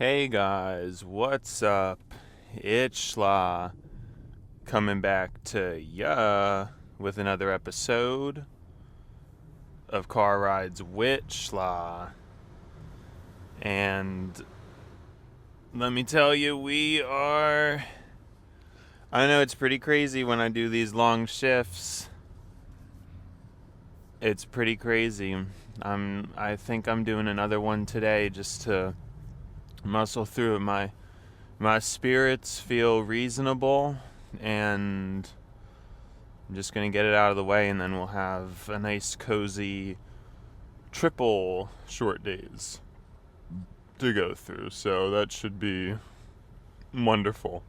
Hey guys, what's up? It's Schla coming back to ya with another episode of Car Rides with Schla. And let me tell you, I know it's pretty crazy when I do these long shifts. It's pretty crazy. I think I'm doing another one today just to muscle through it. My spirits feel reasonable, and I'm just going to get it out of the way, and then we'll have a nice, cozy, triple short days to go through. So that should be wonderful.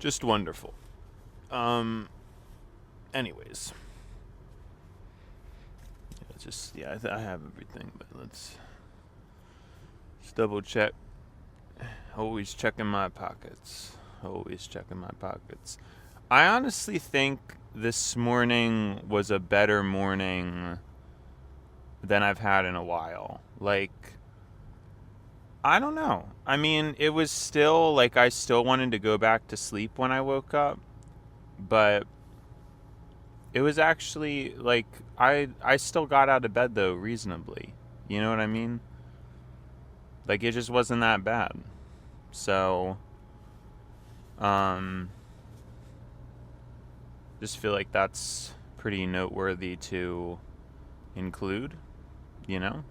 Just wonderful. Anyways. I have everything, but let's double check. Always checking my pockets. I honestly think this morning was a better morning than I've had in a while. I don't know. I mean, it was still, I still wanted to go back to sleep when I woke up. But it was actually, I still got out of bed, though, reasonably. You know what I mean? It just wasn't that bad. So, just feel like that's pretty noteworthy to include, you know?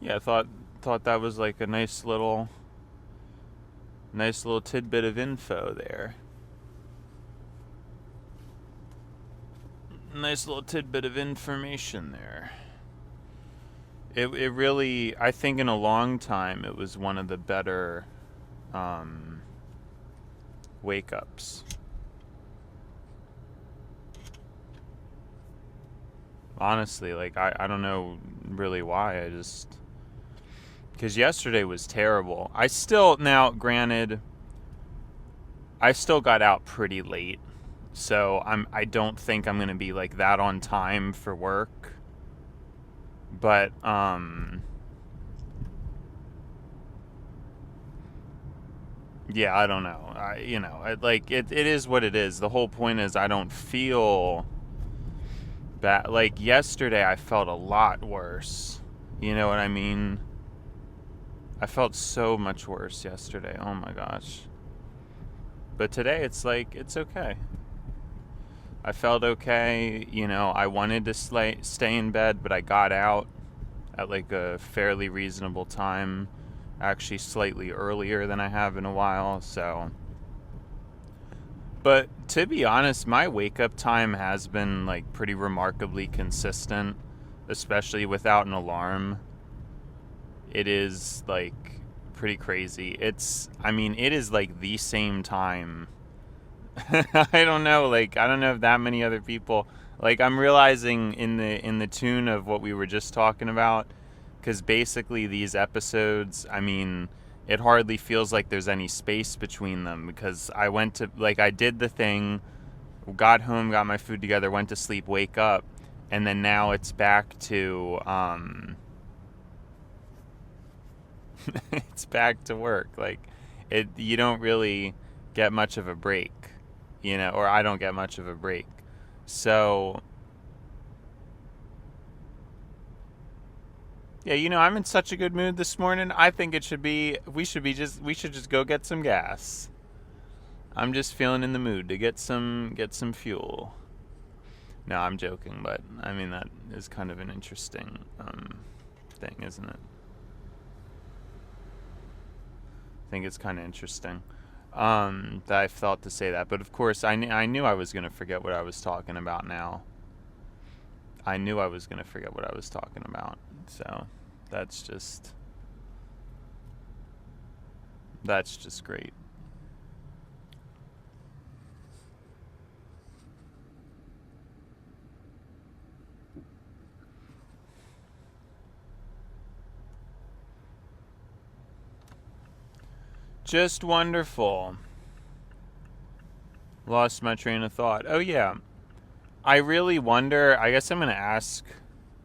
Yeah, I thought that was a nice little tidbit of info there. Nice little tidbit of information there. It really, I think in a long time, it was one of the better wake-ups. Honestly, I don't know really why. Because yesterday was terrible. Granted, I still got out pretty late. So I don't think I'm going to be that on time for work. But yeah, I don't know. It is what it is. The whole point is I don't feel bad. Yesterday I felt a lot worse. You know what I mean? I felt so much worse yesterday. Oh my gosh. But today it's okay. I felt okay. I wanted to stay in bed, but I got out at a fairly reasonable time. Actually slightly earlier than I have in a while, so. But to be honest, my wake up time has been pretty remarkably consistent, especially without an alarm. It is pretty crazy. It is the same time. I don't know, I don't know if that many other people, I'm realizing in the tune of what we were just talking about, because basically these episodes, it hardly feels like there's any space between them, because I went to, I did the thing, got home, got my food together, went to sleep, wake up, and then now it's back to, it's back to work. You don't really get much of a break, or I don't get much of a break. So, yeah, I'm in such a good mood this morning. I think we should just go get some gas. I'm just feeling in the mood to get some fuel. No, I'm joking, but that is kind of an interesting thing, isn't it? I think it's kind of interesting that I felt to say that. But of course, I knew I was going to forget what I was talking about now. I knew I was going to forget what I was talking about. So that's just great. Just wonderful. Lost my train of thought. Oh, yeah. I really wonder, I guess I'm going to ask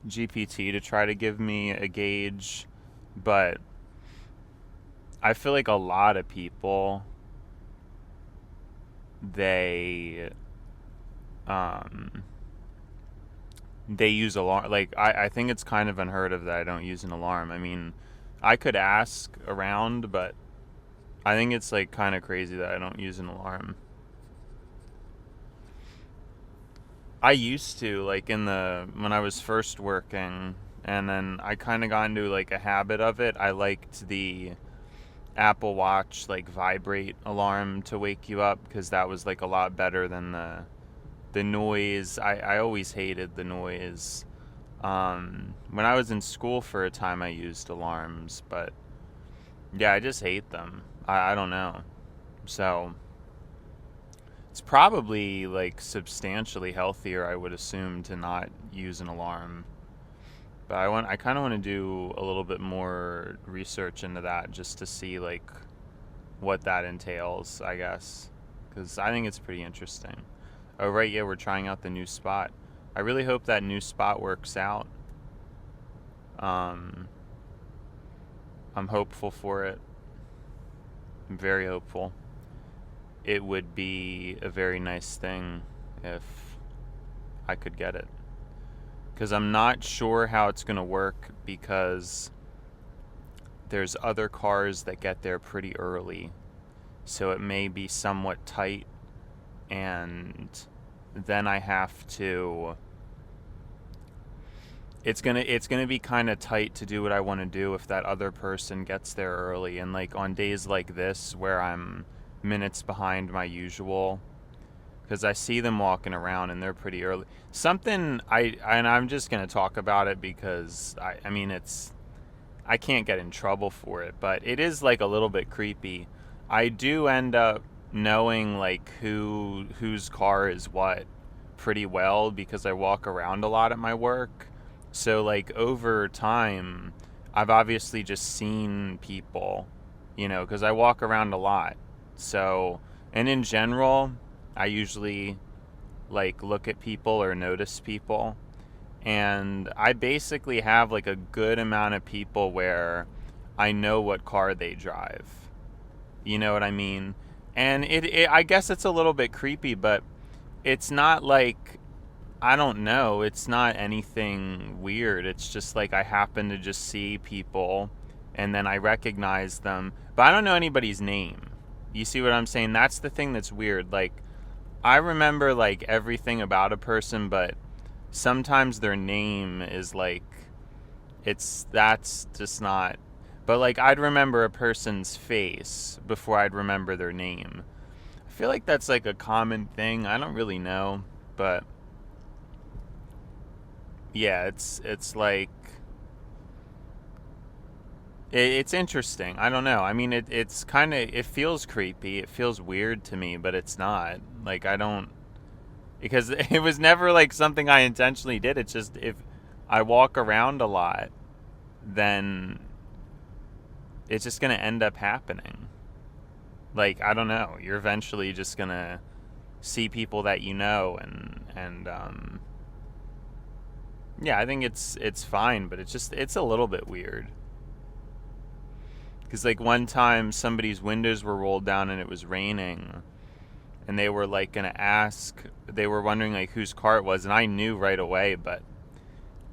GPT to try to give me a gauge, but I feel like a lot of people, they um they use alarm. Like, I think it's kind of unheard of that I don't use an alarm. I mean, I could ask around, but I think it's like kind of crazy that I don't use an alarm. I used to, like, when I was first working, and then I kind of got into like a habit of it. I liked the Apple Watch like vibrate alarm to wake you up, because that was like a lot better than the noise. I always hated the noise. When I was in school for a time, I used alarms, but yeah, I just hate them. I don't know. So it's probably like substantially healthier, I would assume, to not use an alarm. But I kind of want to do a little bit more research into that, just to see like what that entails, I guess, because I think it's pretty interesting. Oh right, yeah, we're trying out the new spot. I really hope that new spot works out. Um, I'm hopeful for it. I'm very hopeful. It would be a very nice thing if I could get it, because I'm not sure how it's going to work, because there's other cars that get there pretty early, so it may be somewhat tight, and then I have to, it's gonna be kind of tight to do what I want to do if that other person gets there early. And like on days like this where I'm minutes behind my usual, because I see them walking around and they're pretty early. Something and I'm just gonna talk about it because I mean, I can't get in trouble for it, but it is like a little bit creepy. I do end up knowing like whose car is what pretty well, because I walk around a lot at my work. So like over time, I've obviously just seen people, because I walk around a lot. So, and in general, I usually like look at people or notice people, and I basically have like a good amount of people where I know what car they drive. You know what I mean? And I guess it's a little bit creepy, but it's not like, I don't know, it's not anything weird. It's just like I happen to just see people and then I recognize them, but I don't know anybody's name. You see what I'm saying? That's the thing that's weird. Like, I remember like everything about a person, but sometimes their name is like, that's just not. But like, I'd remember a person's face before I'd remember their name. I feel like that's like a common thing. I don't really know, but yeah, it's like, it's interesting. I don't know. I mean, it's kind of, it feels creepy. It feels weird to me, but it's not. Like, I don't, because it was never like something I intentionally did. It's just, if I walk around a lot, then it's just going to end up happening. Like, I don't know. You're eventually just going to see people that you know, and yeah, I think it's fine, but it's a little bit weird. Because like one time somebody's windows were rolled down and it was raining, and they were like gonna ask, they were wondering like whose car it was, and I knew right away, but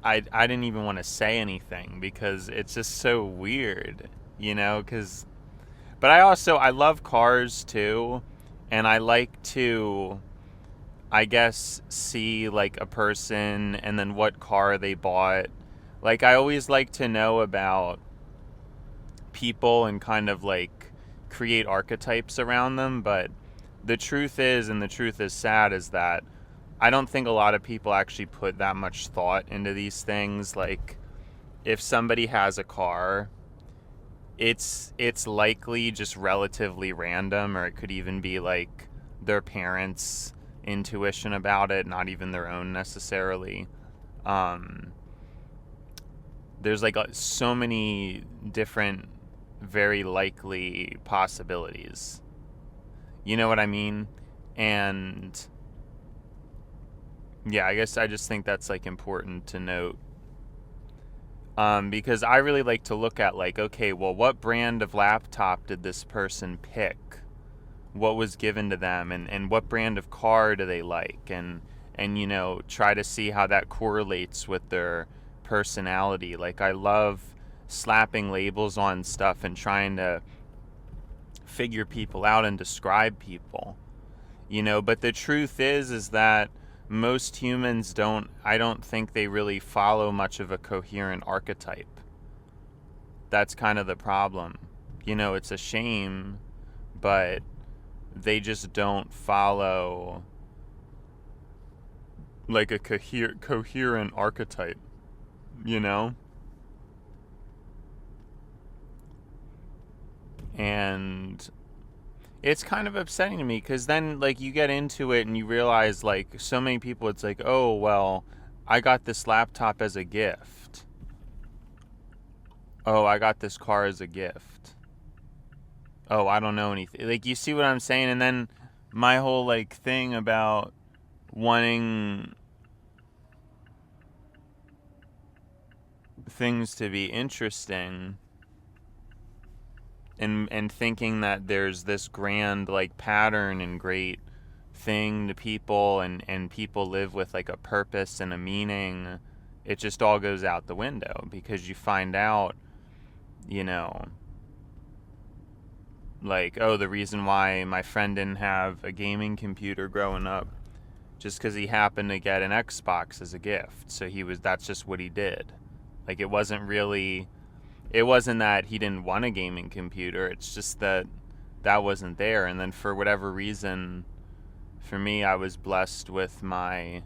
I didn't even want to say anything because it's just so weird, because, but I love cars too, and I like to, I guess, see like a person and then what car they bought. Like, I always like to know about people and kind of like create archetypes around them, but the truth is, and the truth is sad, is that I don't think a lot of people actually put that much thought into these things. Like, if somebody has a car, it's likely just relatively random, or it could even be like their parents' intuition about it, not even their own necessarily. There's like so many different very likely possibilities. You know what I mean? And yeah, I guess I just think that's like important to note. Because I really like to look at, like, okay, well, what brand of laptop did this person pick? What was given to them, and what brand of car do they like? And you know, try to see how that correlates with their personality. Like, I love slapping labels on stuff and trying to figure people out and describe people. You know, but the truth is that most humans I don't think they really follow much of a coherent archetype. That's kind of the problem. You know, it's a shame, but they just don't follow like a coherent archetype, you know? And it's kind of upsetting to me, because then, like, you get into it and you realize, like, so many people, it's like, oh, well, I got this laptop as a gift. Oh, I got this car as a gift. Oh, I don't know anything. Like, you see what I'm saying? And then my whole, like, thing about wanting things to be interesting and thinking that there's this grand, like, pattern and great thing to people, and people live with, like, a purpose and a meaning, it just all goes out the window, because you find out, you know, like, oh, the reason why my friend didn't have a gaming computer growing up, just because he happened to get an Xbox as a gift. So that's just what he did. Like, it wasn't that he didn't want a gaming computer. It's just that wasn't there. And then for whatever reason, for me, I was blessed with my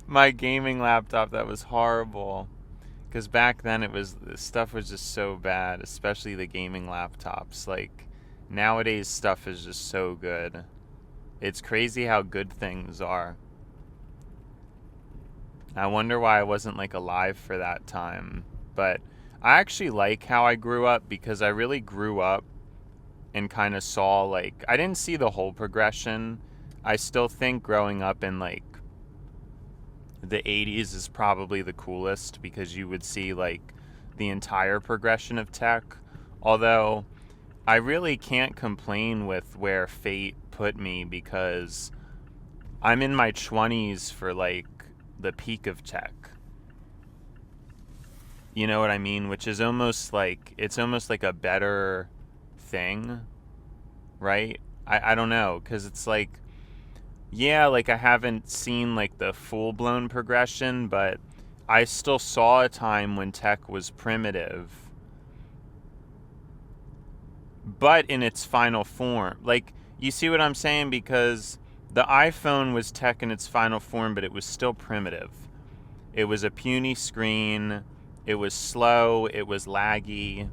my gaming laptop that was horrible. Because back then stuff was just so bad, especially the gaming laptops. Like, nowadays stuff is just so good. It's crazy how good things are. I wonder why I wasn't, like, alive for that time. But I actually like how I grew up, because I really grew up and kind of saw, like, I didn't see the whole progression. I still think growing up in, like, the 80s is probably the coolest, because you would see, like, the entire progression of tech. Although I really can't complain with where fate put me, because I'm in my 20s for, like, the peak of tech. You know what I mean? Which is almost like, it's almost like a better thing, right? I don't know, because it's like, yeah, like, I haven't seen, like, the full-blown progression, but I still saw a time when tech was primitive, but in its final form. Like, you see what I'm saying? Because the iPhone was tech in its final form, but it was still primitive. It was a puny screen. It was slow. It was laggy.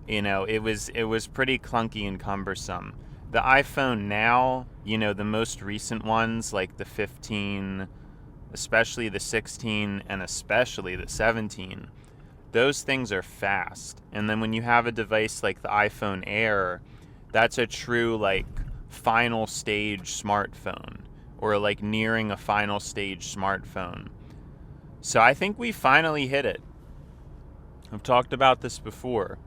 You know, it was pretty clunky and cumbersome. The iPhone now, you know, the most recent ones, like the 15, especially the 16, and especially the 17, those things are fast. And then when you have a device like the iPhone Air, that's a true, like, final stage smartphone, or, like, nearing a final stage smartphone. So I think we finally hit it. I've talked about this before.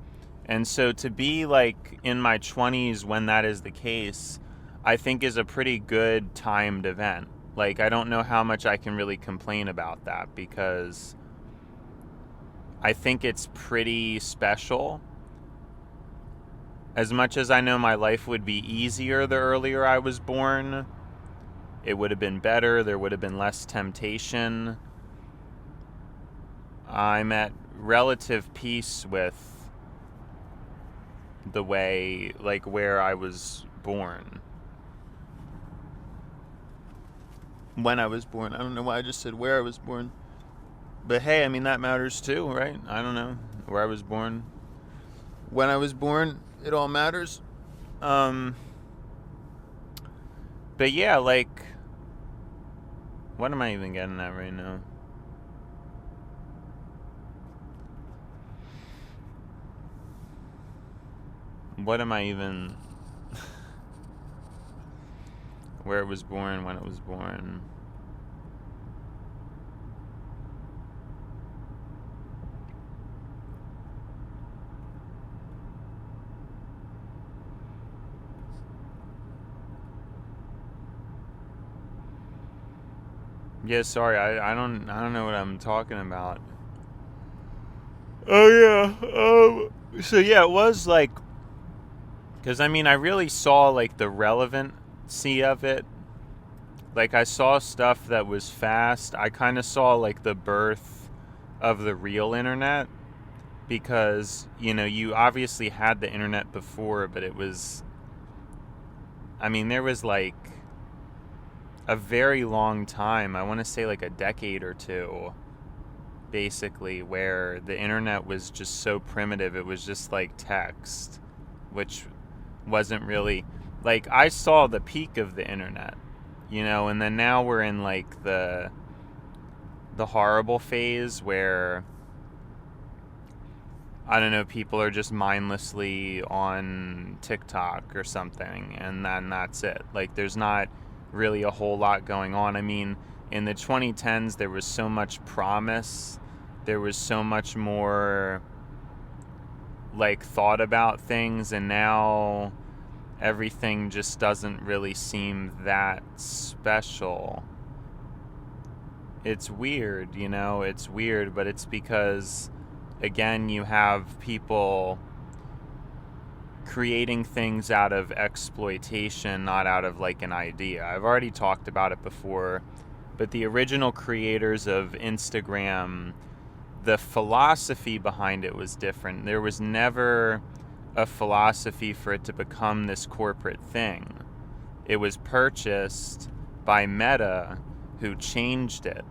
And so to be, like, in my 20s when that is the case, I think is a pretty good timed event. Like, I don't know how much I can really complain about that, because I think it's pretty special. As much as I know my life would be easier the earlier I was born, it would have been better, there would have been less temptation. I'm at relative peace with the way, like, where I was born. When I was born. I don't know why I just said where I was born. But hey, I mean, that matters too, right? I don't know where I was born. When I was born, it all matters. But yeah, like, what am I even getting at right now? What am I even... where it was born, when it was born. Yeah, sorry, I don't know what I'm talking about. Oh yeah. So yeah, it was like, because I mean, I really saw like the relevancy of it. Like I saw stuff that was fast. I kind of saw like the birth of the real internet, because you obviously had the internet before, but it was, I mean, there was like a very long time, I want to say like a decade or two, basically, where the internet was just so primitive. It was just like text, which wasn't really, like, I saw the peak of the internet, and then now we're in like the horrible phase where, I don't know, people are just mindlessly on TikTok or something, and then that's it. Like, there's not really a whole lot going on. I mean, in the 2010s, there was so much promise. There was so much more, like, thought about things, and now everything just doesn't really seem that special. It's weird, it's weird, but it's because, again, you have people creating things out of exploitation, not out of like an idea. I've already talked about it before, but the original creators of Instagram, the philosophy behind it was different. There was never a philosophy for it to become this corporate thing. It was purchased by Meta, who changed it,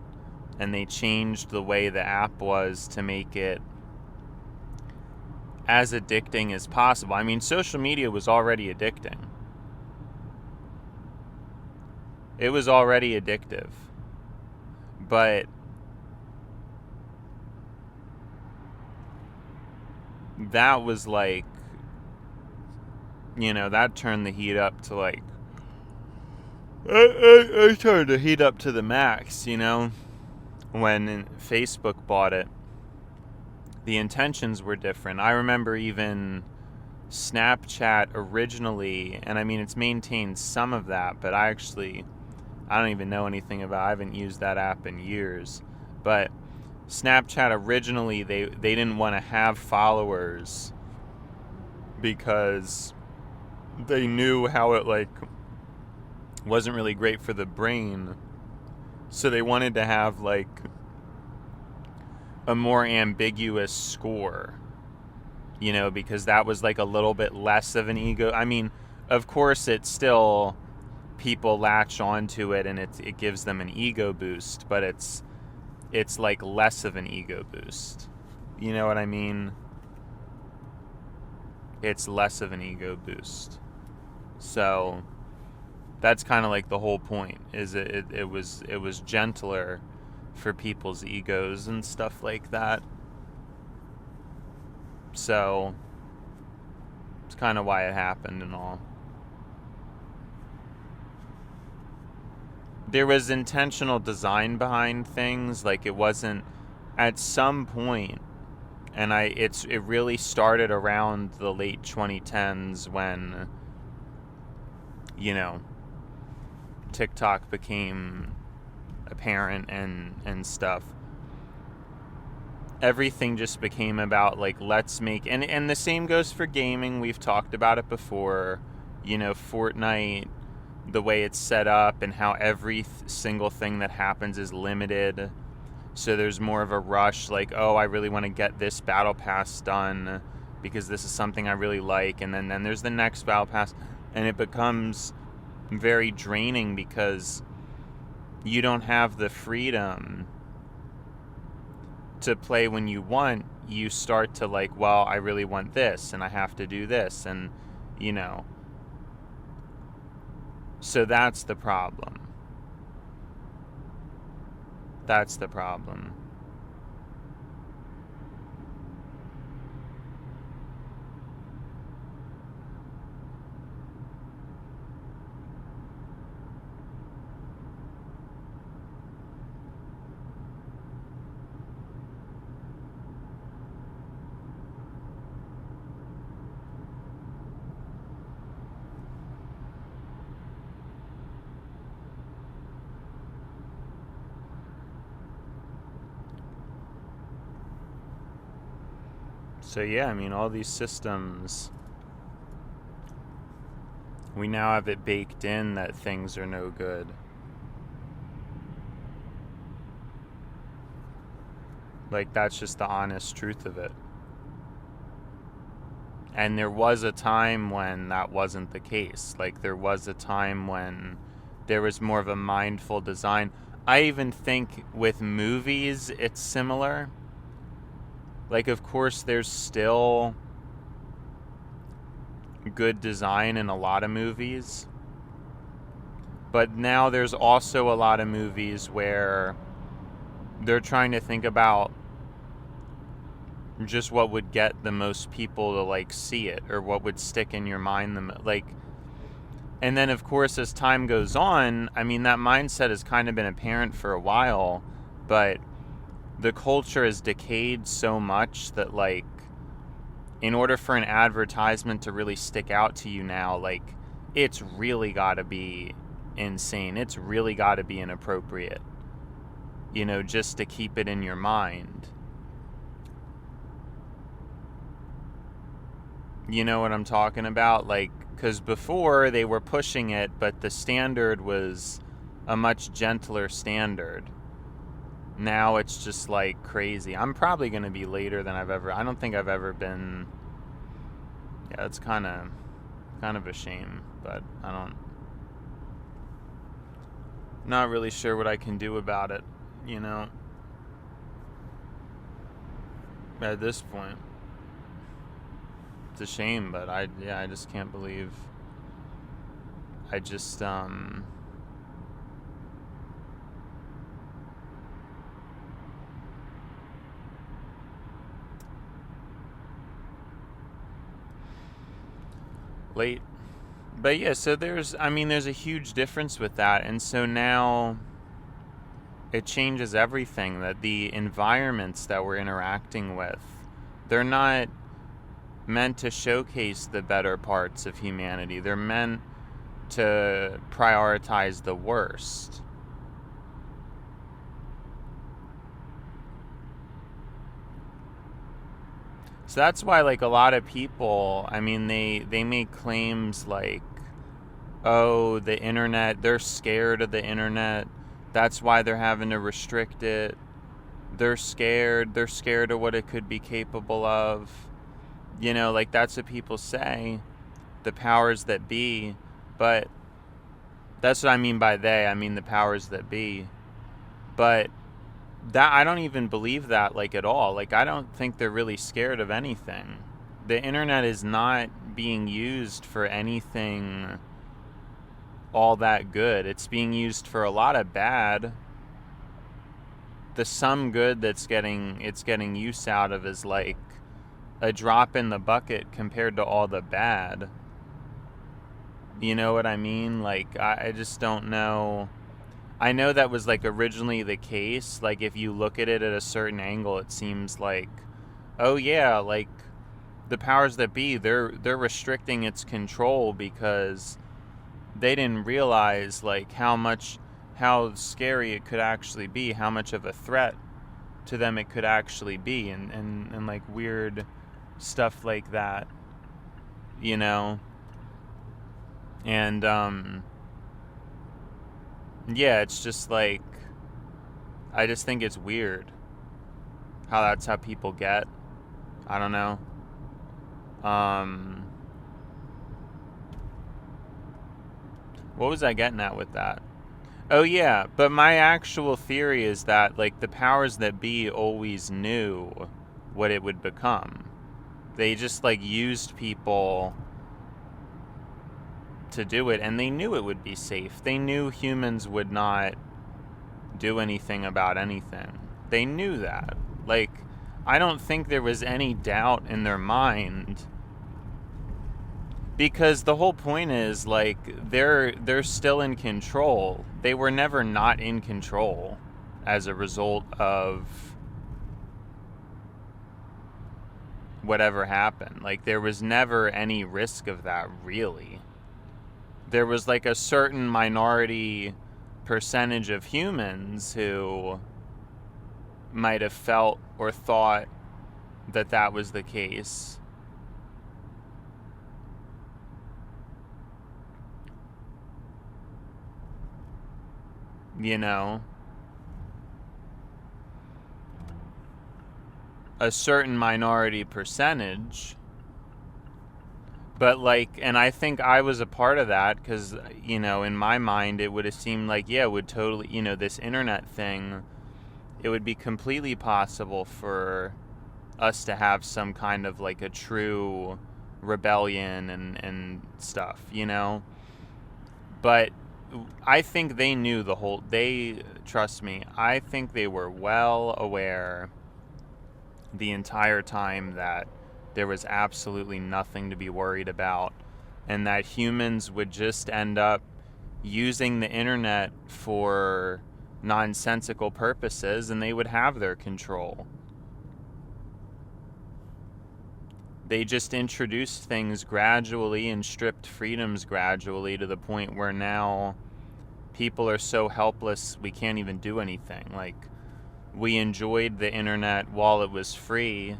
and they changed the way the app was to make it as addicting as possible. I mean, social media was already addicting. It was already addictive. But that was like, that turned the heat up to like, I turned the heat up to the max, when Facebook bought it. The intentions were different. I remember even Snapchat originally, and I mean, it's maintained some of that, but I don't even know anything about it. I haven't used that app in years. But Snapchat originally, they didn't want to have followers because they knew how it like wasn't really great for the brain. So they wanted to have like a more ambiguous score, because that was like a little bit less of an ego. I mean, of course, it's still, people latch onto it and it gives them an ego boost, but it's like less of an ego boost. You know what I mean? It's less of an ego boost. So that's kind of like the whole point. Is it was gentler for people's egos and stuff like that. So it's kind of why it happened and all. There was intentional design behind things. Like, it wasn't at some point, and it really started around the late 2010s when TikTok became apparent and stuff. Everything just became about like, let's make, and the same goes for gaming. We've talked about it before. Fortnite, the way it's set up and how every single thing that happens is limited. So there's more of a rush, like, oh, I really want to get this battle pass done because this is something I really like, and then there's the next battle pass, and it becomes very draining because you don't have the freedom to play when you want. You start to like, well, I really want this and I have to do this, and so that's the problem. That's the problem. So yeah, I mean, all these systems, we now have it baked in that things are no good. Like, that's just the honest truth of it. And there was a time when that wasn't the case. Like, there was a time when there was more of a mindful design. I even think with movies, it's similar. Like, of course, there's still good design in a lot of movies. But now there's also a lot of movies where they're trying to think about just what would get the most people to, like, see it, or what would stick in your mind like. And then, of course, as time goes on, I mean, that mindset has kind of been apparent for a while, but the culture has decayed so much that, like, in order for an advertisement to really stick out to you now, like, it's really got to be insane. It's really got to be inappropriate, you know, just to keep it in your mind. You know what I'm talking about? Like, because before they were pushing it, but the standard was a much gentler standard. Now it's just like crazy. I'm probably going to be later than I don't think I've ever been. Yeah, it's kind of a shame, but not really sure what I can do about it, you know, at this point. It's a shame, but I just can't believe. I just late. But yeah, so there's a huge difference with that, and so now it changes everything. That the environments that we're interacting with, they're not meant to showcase the better parts of humanity. They're meant to prioritize the worst. So that's why, like, a lot of people, I mean, they make claims like, oh, the internet, they're scared of the internet. That's why they're having to restrict it. They're scared of what it could be capable of. You know, like, that's what people say, the powers that be. But that's what I mean by they. I mean the powers that be. But that, I don't even believe that, like, at all. Like, I don't think they're really scared of anything. The internet is not being used for anything all that good. It's being used for a lot of bad. The some good it's getting use out of is like a drop in the bucket compared to all the bad. You know what I mean? Like, I just don't know. I know that was, like, originally the case. Like, if you look at it at a certain angle, it seems like, oh yeah, like, the powers that be, they're restricting its control because they didn't realize, like, how scary it could actually be, how much of a threat to them it could actually be, and like, weird stuff like that, you know? And, yeah, it's just like, I just think it's weird how that's how people get. I don't know. What was I getting at with that? Oh yeah, but my actual theory is that, like, the powers that be always knew what it would become. They just, like, used people to do it, and they knew it would be safe. They knew humans would not do anything about anything. They knew that. Like, I don't think there was any doubt in their mind, because the whole point is, like, they're still in control. They were never not in control as a result of whatever happened. Like, there was never any risk of that, really. There was, like, a certain minority percentage of humans who might have felt or thought that that was the case. You know, a certain minority percentage. But like, and I think I was a part of that because, you know, in my mind, it would have seemed like, yeah, it would totally, you know, this internet thing, it would be completely possible for us to have some kind of like a true rebellion and stuff, you know? But I think they knew trust me, I think they were well aware the entire time that there was absolutely nothing to be worried about, and that humans would just end up using the internet for nonsensical purposes, and they would have their control. They just introduced things gradually and stripped freedoms gradually to the point where now people are so helpless we can't even do anything. Like, we enjoyed the internet while it was free,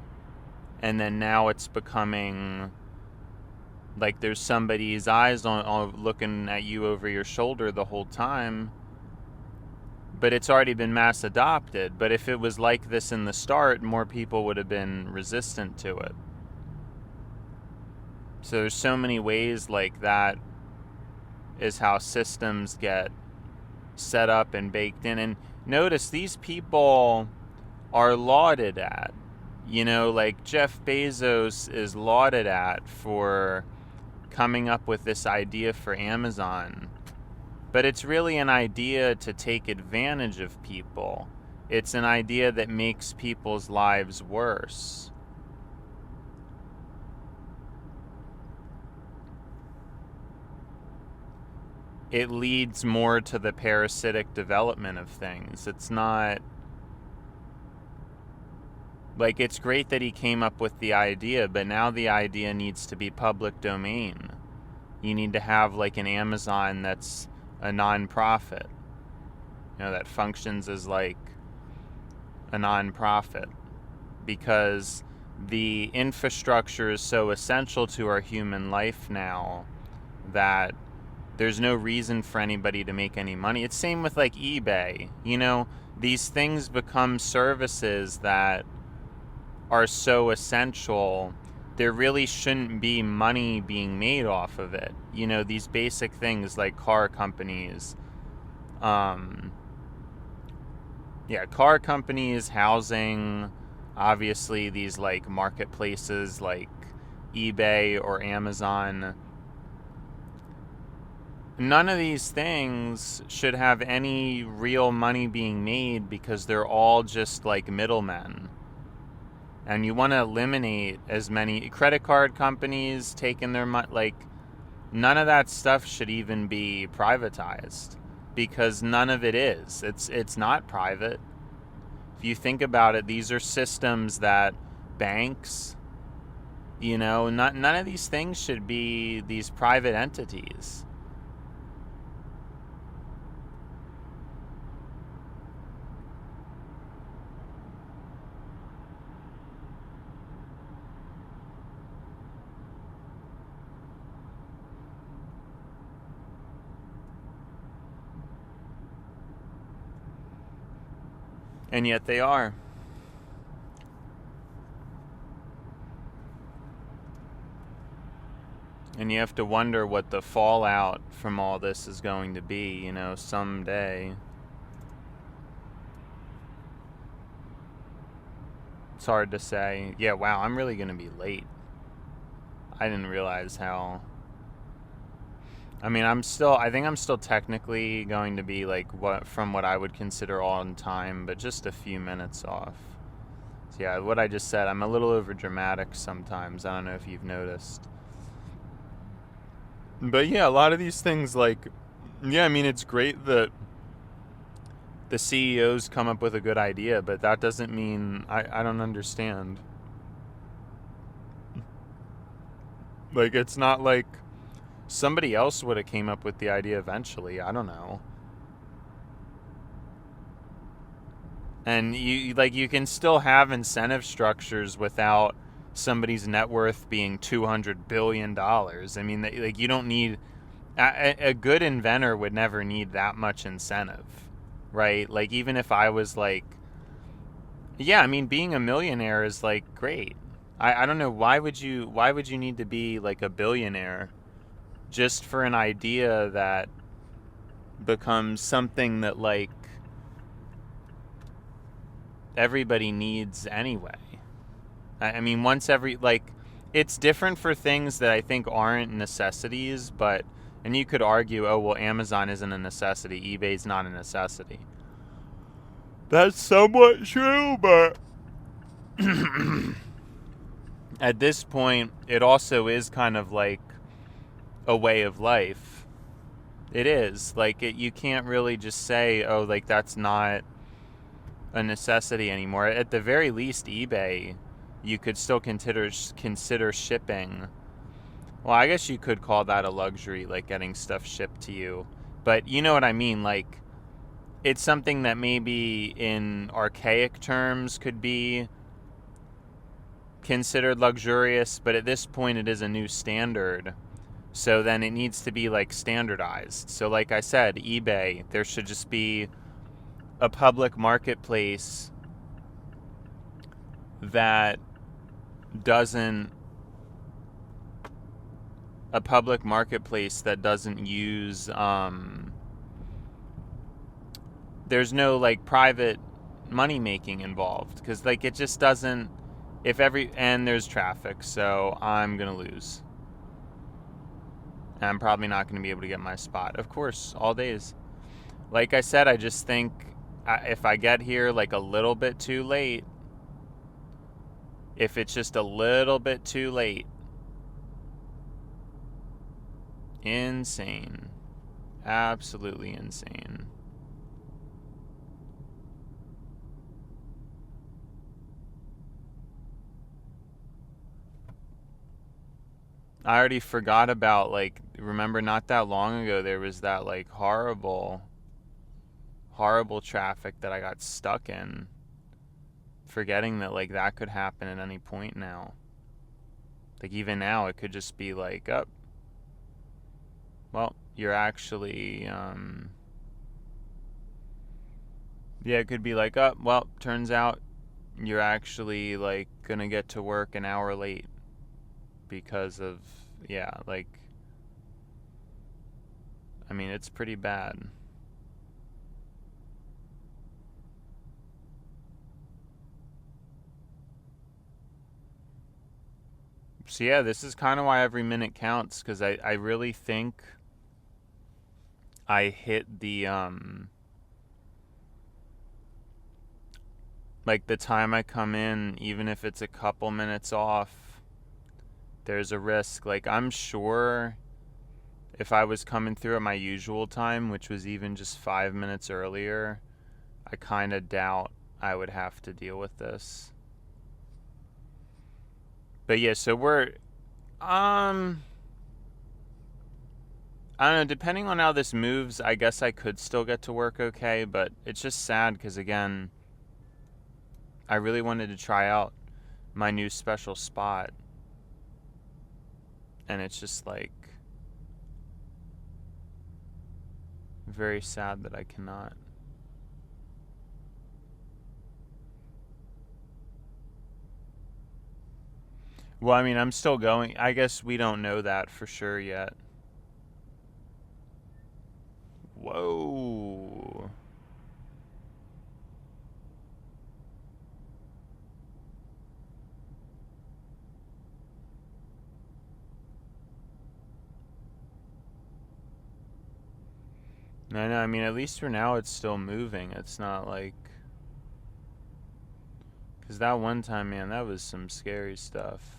and then now it's becoming like there's somebody's eyes on looking at you over your shoulder the whole time, but it's already been mass adopted. But if it was like this in the start, more people would have been resistant to it. So there's so many ways like that is how systems get set up and baked in. And notice these people are lauded at, you know, like Jeff Bezos is lauded at for coming up with this idea for Amazon. But it's really an idea to take advantage of people. It's an idea that makes people's lives worse. It leads more to the parasitic development of things. It's not like, it's great that he came up with the idea, but now the idea needs to be public domain. You need to have like an Amazon that's a non-profit, you know, that functions as like a non-profit, because the infrastructure is so essential to our human life now that there's no reason for anybody to make any money. It's same with like eBay. You know, these things become services that are so essential, there really shouldn't be money being made off of it. You know, these basic things like car companies, car companies, housing, obviously these like marketplaces like eBay or Amazon. None of these things should have any real money being made because they're all just like middlemen. And you want to eliminate as many credit card companies taking their money. Like, none of that stuff should even be privatized, because none of it is. It's not private. If you think about it, these are systems that banks, you know, none of these things should be these private entities. And yet they are. And you have to wonder what the fallout from all this is going to be, you know, someday. It's hard to say. Yeah, wow, I'm really going to be late. I didn't realize how... I mean, I think I'm still technically going to be like what I would consider on time, but just a few minutes off. So yeah, what I just said, I'm a little over dramatic sometimes. I don't know if you've noticed. But yeah, a lot of these things, like, yeah, I mean, it's great that the CEOs come up with a good idea, but that doesn't mean, I don't understand. Like, it's not like somebody else would have came up with the idea eventually. I don't know. And you can still have incentive structures without somebody's net worth being $200 billion. I mean, like, you don't need a good inventor would never need that much incentive, right? Like, even if I was like, yeah, I mean, being a millionaire is like great. I don't know, why would you need to be like a billionaire just for an idea that becomes something that like everybody needs anyway. I mean, once every, like, it's different for things that I think aren't necessities, but, and you could argue, oh, well, Amazon isn't a necessity, eBay's not a necessity. That's somewhat true, but at this point, it also is kind of like a way of life. It is. Like, you can't really just say, oh, like, that's not a necessity anymore. At the very least, eBay, you could still consider shipping. Well, I guess you could call that a luxury, like getting stuff shipped to you. But you know what I mean? Like, it's something that maybe in archaic terms could be considered luxurious, but at this point it is a new standard. So then it needs to be like standardized. So like I said, eBay, there should just be a public marketplace that doesn't use there's no like private money making involved, because like it just doesn't, and there's traffic, so I'm gonna lose. And I'm probably not gonna be able to get my spot, of course, all days. Like I said, I just think if I get here like a little bit too late, if it's just a little bit too late, insane. Absolutely insane. I already forgot about, like, remember not that long ago there was that like horrible traffic that I got stuck in. Forgetting that like that could happen at any point now. Like, even now it could just be like, oh, well, you're actually yeah, it could be like, oh, well, turns out you're actually like gonna get to work an hour late because of, yeah, like, I mean, it's pretty bad. So yeah, this is kind of why every minute counts, because I really think I hit the like the time I come in, even if it's a couple minutes off, there's a risk. Like, I'm sure if I was coming through at my usual time, which was even just 5 minutes earlier, I kind of doubt I would have to deal with this. But yeah, so we're I don't know, depending on how this moves, I guess I could still get to work okay, but it's just sad because, again, I really wanted to try out my new special spot, and it's just like very sad that I cannot. Well, I mean, I'm still going. I guess we don't know that for sure yet. Whoa. No, I mean, at least for now it's still moving. It's not like, because that one time, man, that was some scary stuff.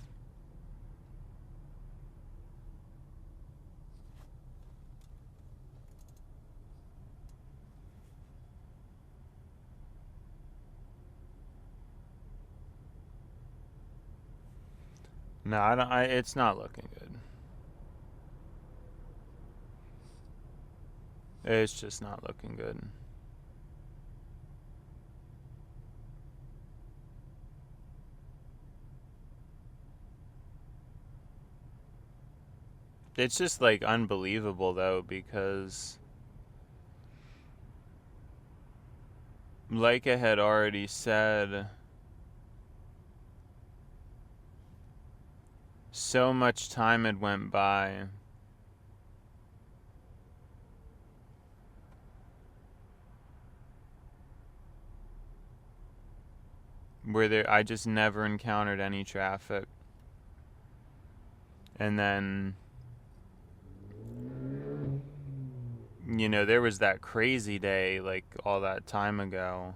No, I don't. It's not looking good. It's just not looking good. It's just like unbelievable though, because like I had already said, so much time had went by. Where I just never encountered any traffic. And then, you know, there was that crazy day like all that time ago.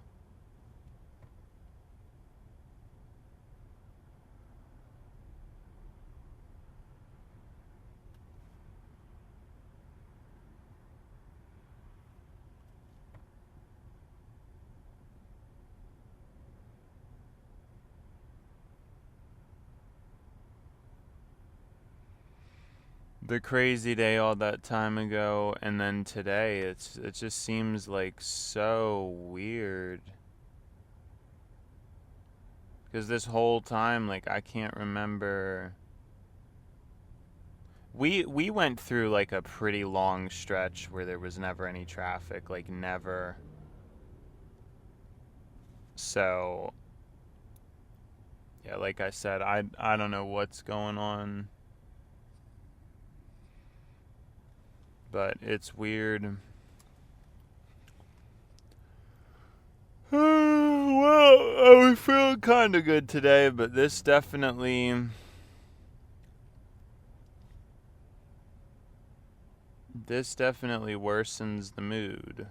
The crazy day all that time ago, and then today it just seems like so weird. Because this whole time, like, I can't remember. We went through like a pretty long stretch where there was never any traffic, like never. So yeah, like I said, I don't know what's going on, but it's weird. Well, I was feeling kind of good today, but this definitely worsens the mood.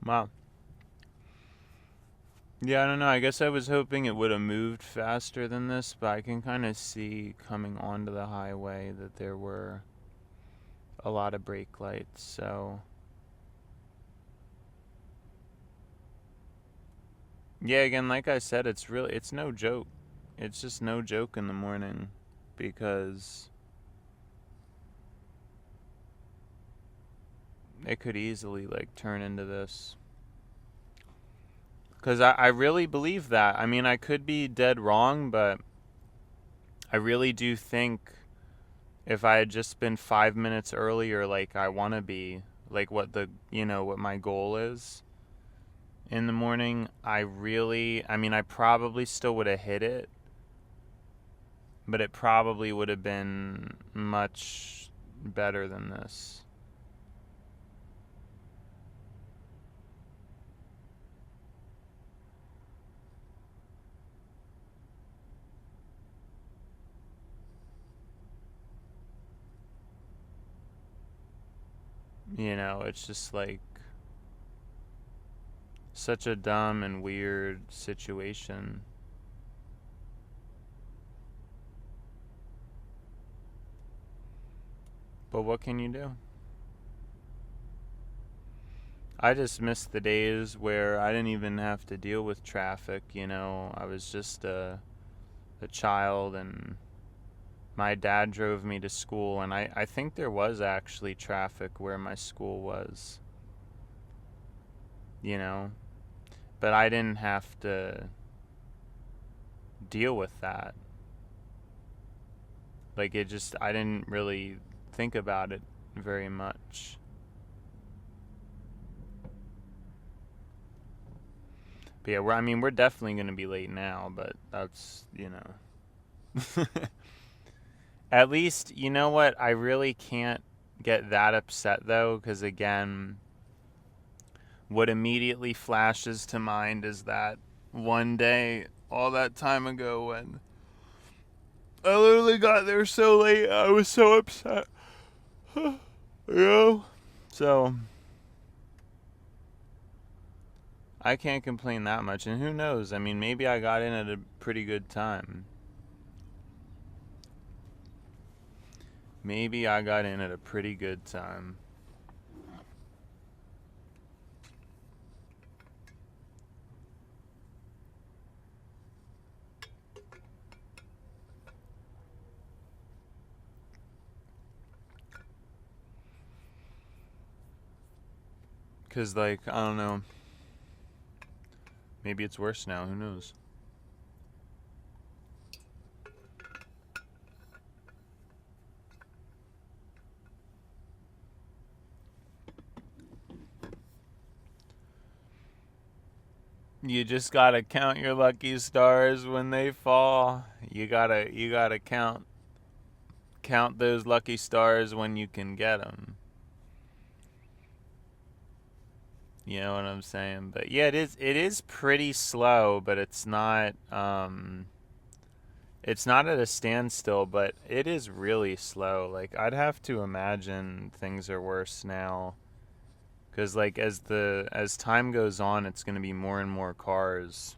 Wow. Yeah, I don't know. I guess I was hoping it would have moved faster than this, but I can kind of see coming onto the highway that there were a lot of brake lights, so yeah, again, like I said, it's no joke. It's just no joke in the morning, because it could easily like turn into this. Because I really believe that. I mean, I could be dead wrong, but I really do think if I had just been 5 minutes earlier, like I want to be, like what my goal is in the morning, I mean, I probably still would have hit it, but it probably would have been much better than this. You know, it's just like such a dumb and weird situation. But what can you do? I just miss the days where I didn't even have to deal with traffic, you know. I was just a child, and my dad drove me to school, and I think there was actually traffic where my school was, you know. But I didn't have to deal with that. Like, I didn't really think about it very much. But yeah, we're definitely going to be late now, but that's, you know. At least, you know what? I really can't get that upset, though, because again, what immediately flashes to mind is that one day, all that time ago, when I literally got there so late, I was so upset. You know? So, I can't complain that much. And who knows? I mean, maybe I got in at a pretty good time. Maybe I got in at a pretty good time. Because, like, I don't know. Maybe it's worse now. Who knows? You just gotta count your lucky stars when they fall. You gotta count those lucky stars when you can get them. You know what I'm saying? But yeah, it is pretty slow, but it's not at a standstill, but it is really slow. Like, I'd have to imagine things are worse now. Cuz like as time goes on, it's going to be more and more cars.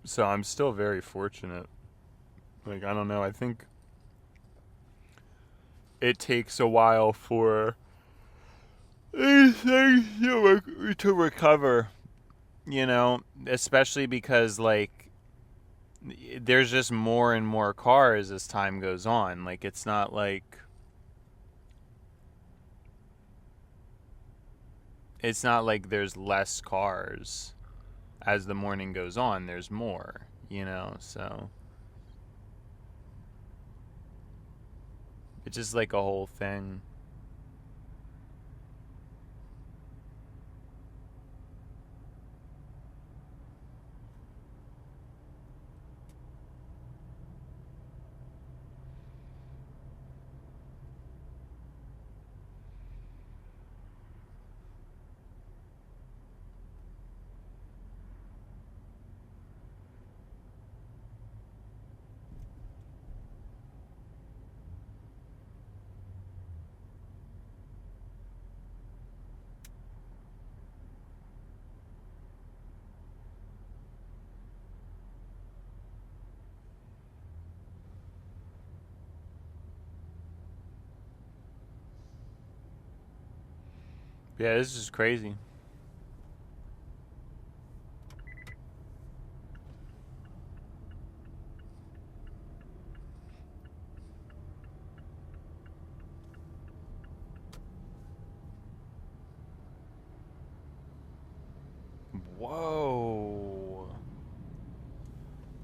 So I'm still very fortunate. Like, I don't know, I think it takes a while for these things to recover, you know, especially because, like, there's just more and more cars as time goes on. Like, it's not like there's less cars as the morning goes on. There's more, you know, so it's just like a whole thing. Yeah, this is crazy. Whoa.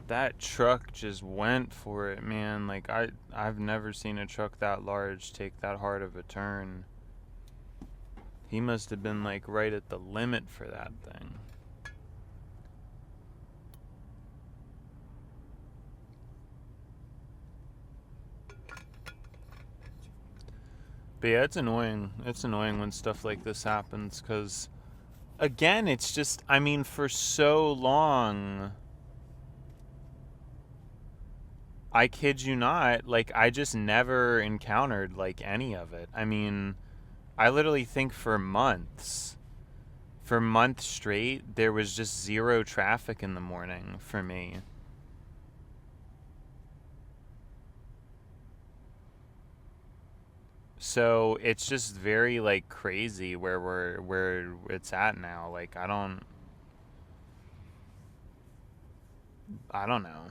That truck just went for it, man. Like, I've never seen a truck that large take that hard of a turn. He must have been, like, right at the limit for that thing. But yeah, it's annoying. It's annoying when stuff like this happens, because, again, it's just, I mean, for so long, I kid you not, like, I just never encountered, like, any of it. I mean, I literally think for months straight, there was just zero traffic in the morning for me. So it's just very, like, crazy where it's at now. Like, I don't know.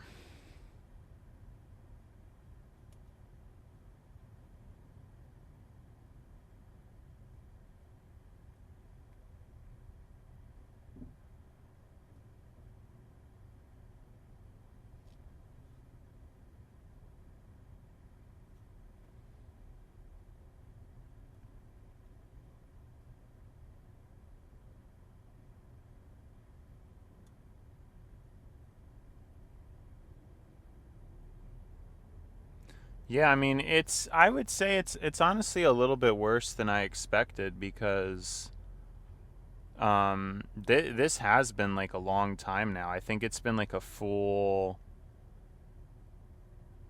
Yeah, I mean, I would say it's honestly a little bit worse than I expected, because this has been, like, a long time now. I think it's been, like, a full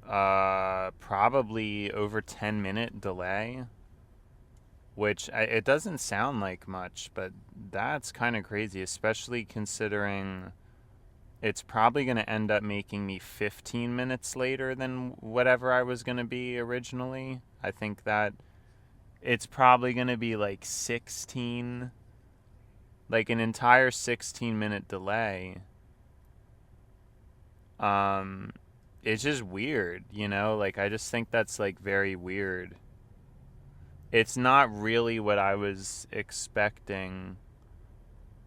probably over 10-minute delay. which it doesn't sound like much, but that's kind of crazy, especially considering it's probably going to end up making me 15 minutes later than whatever I was going to be originally. I think that it's probably going to be like 16, like an entire 16-minute delay. It's just weird, you know? Like, I just think that's, like, very weird. It's not really what I was expecting.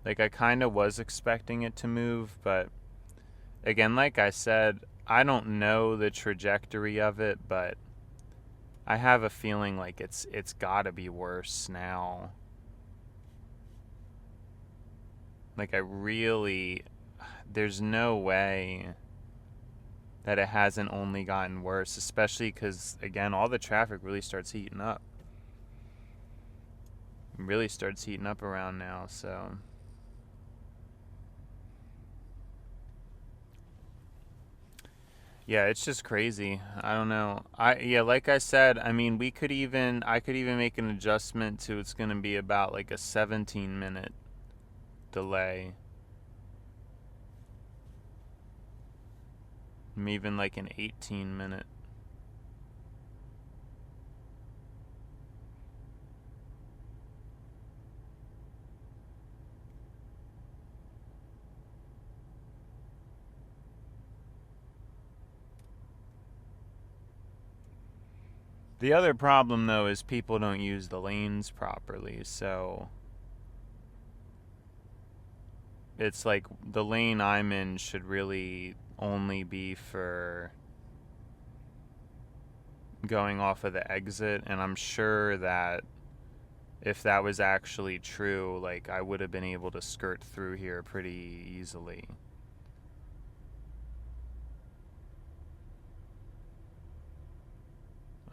Like, I kind of was expecting it to move, but again, like I said, I don't know the trajectory of it, but I have a feeling like it's gotta be worse now. Like, there's no way that it hasn't only gotten worse, especially because, again, all the traffic really starts heating up. It really starts heating up around now, so. Yeah, it's just crazy. I don't know. Like I said, I mean, I could even make an adjustment to it's going to be about like a 17-minute delay. Even like an 18-minute. The other problem, though, is people don't use the lanes properly, so it's like the lane I'm in should really only be for going off of the exit, and I'm sure that if that was actually true, like, I would have been able to skirt through here pretty easily.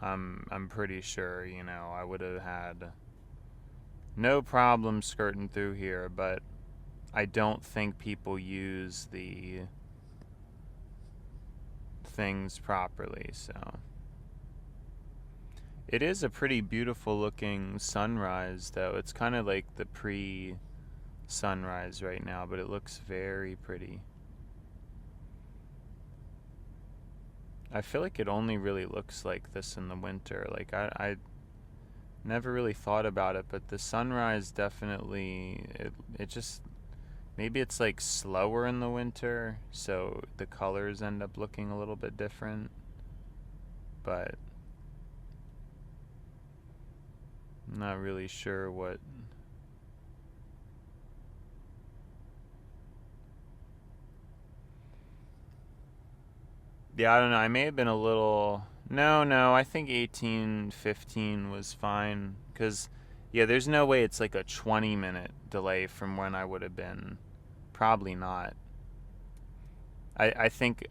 I'm pretty sure, you know, I would have had no problem skirting through here, but I don't think people use the things properly, so. It is a pretty beautiful looking sunrise, though. It's kind of like the pre-sunrise right now, but it looks very pretty. I feel like it only really looks like this in the winter. Like, I never really thought about it, but the sunrise definitely, it just, maybe it's like slower in the winter, so the colors end up looking a little bit different. But I'm not really sure what. Yeah, I don't know. I may have been a little. No, I think 18:15 was fine. Because, yeah, there's no way it's like a 20-minute delay from when I would have been. Probably not. I think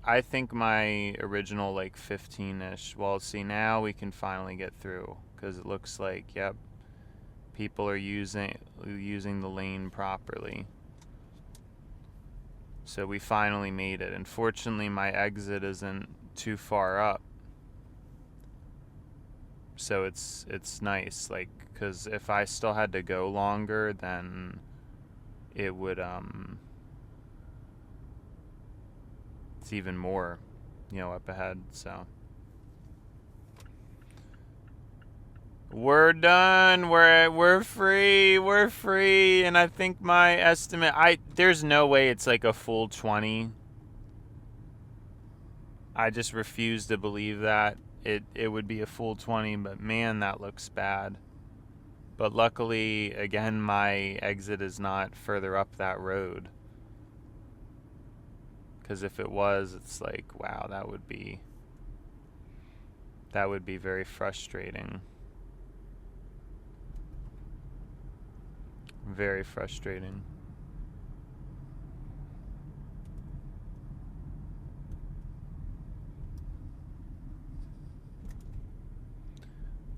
my original, like, 15-ish. Well, see, now we can finally get through. Because it looks like, yep, people are using the lane properly. So we finally made it. Unfortunately, my exit isn't too far up. So it's nice, like, because if I still had to go longer, then it would, it's even more, you know, up ahead, so. We're done. We're free. We're free. And I think my estimate, there's no way it's like a full 20. I just refuse to believe that it would be a full 20, but man, that looks bad. But luckily, again, my exit is not further up that road. Because if it was, it's like, wow, that would be very frustrating. Very frustrating.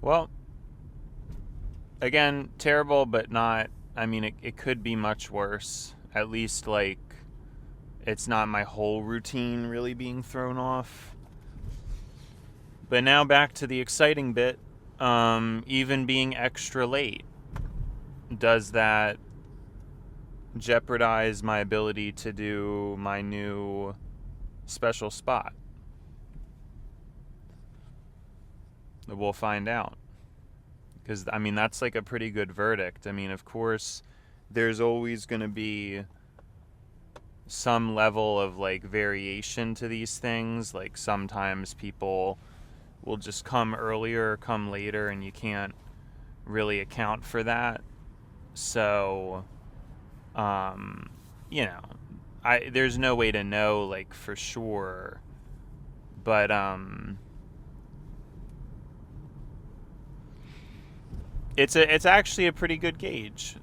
Well, again, terrible, but not. I mean, it could be much worse. At least, like, it's not my whole routine really being thrown off. But now back to the exciting bit. even being extra late, does that jeopardize my ability to do my new special spot? We'll find out. Because, I mean, that's like a pretty good verdict. I mean, of course, there's always going to be some level of like variation to these things. Like sometimes people will just come earlier or come later, and you can't really account for that. So, you know, there's no way to know like for sure, but it's actually a pretty good gauge.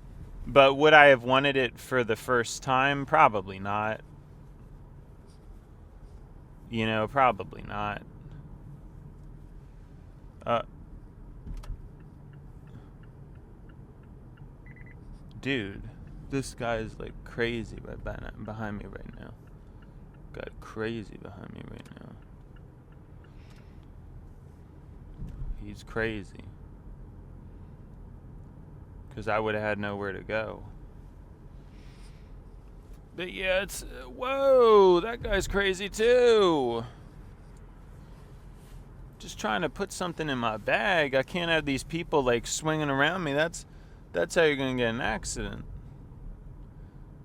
But would I have wanted it for the first time? Probably not. You know, probably not. Dude, this guy's like crazy behind me right now. Got crazy behind me right now. He's crazy. Because I would have had nowhere to go. But yeah, it's... Whoa, that guy's crazy too. Just trying to put something in my bag. I can't have these people like swinging around me. That's how you're going to get an accident.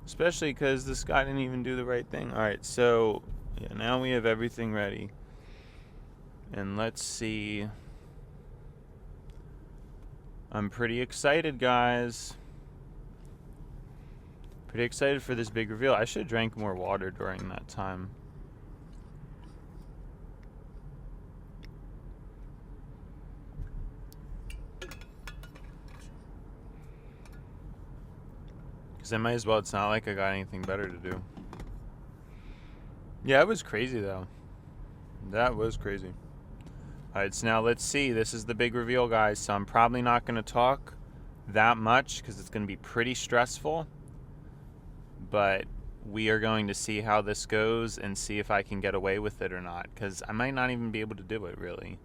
Especially because this guy didn't even do the right thing. Alright, so yeah, now we have everything ready. And let's see... I'm pretty excited, guys. Pretty excited for this big reveal. I should have drank more water during that time. Because I might as well. It's not like I got anything better to do. Yeah, it was crazy, though. That was crazy. Alright, so now let's see. This is the big reveal, guys. So I'm probably not going to talk that much because it's going to be pretty stressful. But we are going to see how this goes and see if I can get away with it or not. Because I might not even be able to do it, really.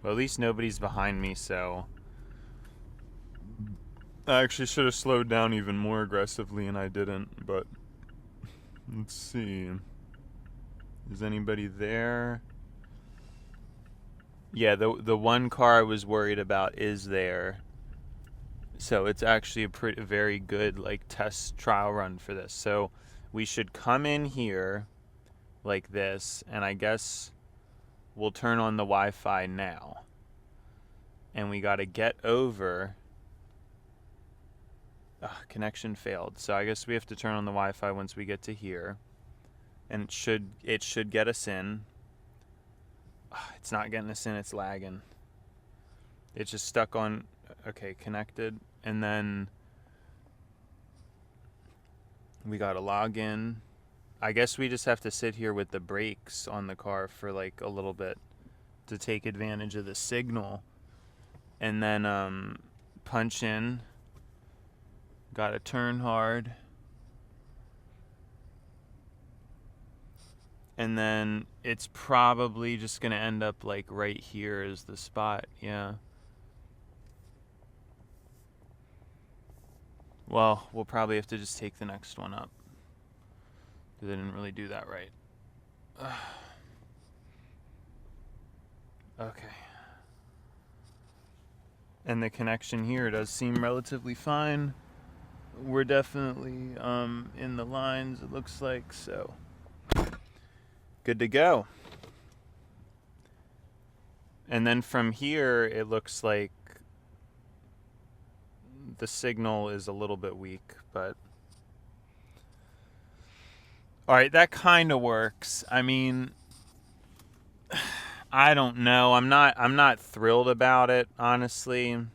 Well, at least nobody's behind me, so... I actually should have slowed down even more aggressively, and I didn't. But let's see. Is anybody there? Yeah, the one car I was worried about is there. So it's actually a very good like test trial run for this. So we should come in here like this, and I guess we'll turn on the Wi-Fi now. And we got to get over. Connection failed. So I guess we have to turn on the Wi-Fi once we get to here. And it should get us in. It's not getting us in, it's lagging. It's just stuck on, okay, connected. And then we gotta log in. I guess we just have to sit here with the brakes on the car for like a little bit to take advantage of the signal. And then punch in. Gotta turn hard. And then it's probably just going to end up like right here is the spot. Yeah. Well, we'll probably have to just take the next one up. Because I didn't really do that right. Okay. And the connection here does seem relatively fine. We're definitely in the lines, it looks like, so... Good to go. And then from here, it looks like the signal is a little bit weak, but... Alright, that kind of works. I mean, I don't know. I'm not thrilled about it, honestly.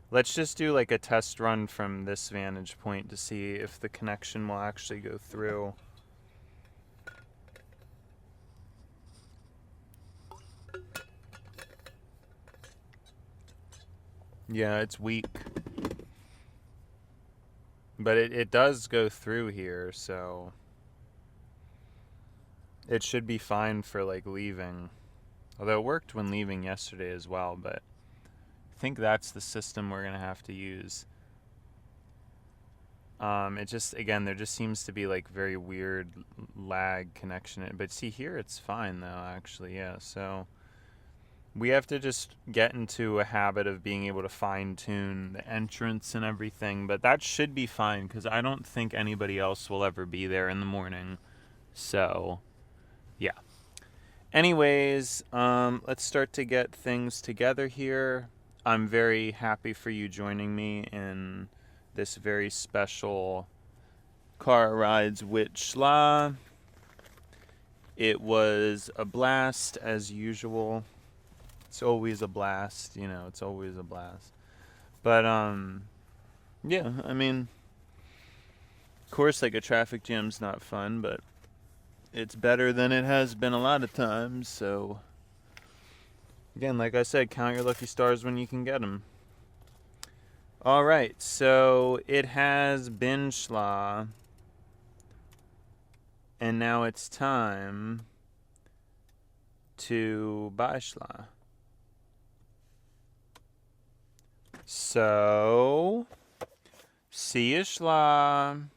Let's just do like a test run from this vantage point to see if the connection will actually go through. Yeah, it's weak. But it does go through here, so... It should be fine for, like, leaving. Although it worked when leaving yesterday as well, but I think that's the system we're going to have to use. It just, again, there just seems to be like very weird lag connection. But see here, it's fine though, actually, yeah. So we have to just get into a habit of being able to fine tune the entrance and everything. But that should be fine because I don't think anybody else will ever be there in the morning. So, yeah. Anyways, let's start to get things together here. I'm very happy for you joining me in this very special Car Rides with Schla. It was a blast as usual. It's always a blast, you know, it's always a blast. But, yeah, I mean, of course, like a traffic jam's not fun, but it's better than it has been a lot of times, so again, like I said, count your lucky stars when you can get them. Alright, so it has been Schla, and now it's time to buy Schla. So, see you, Schla.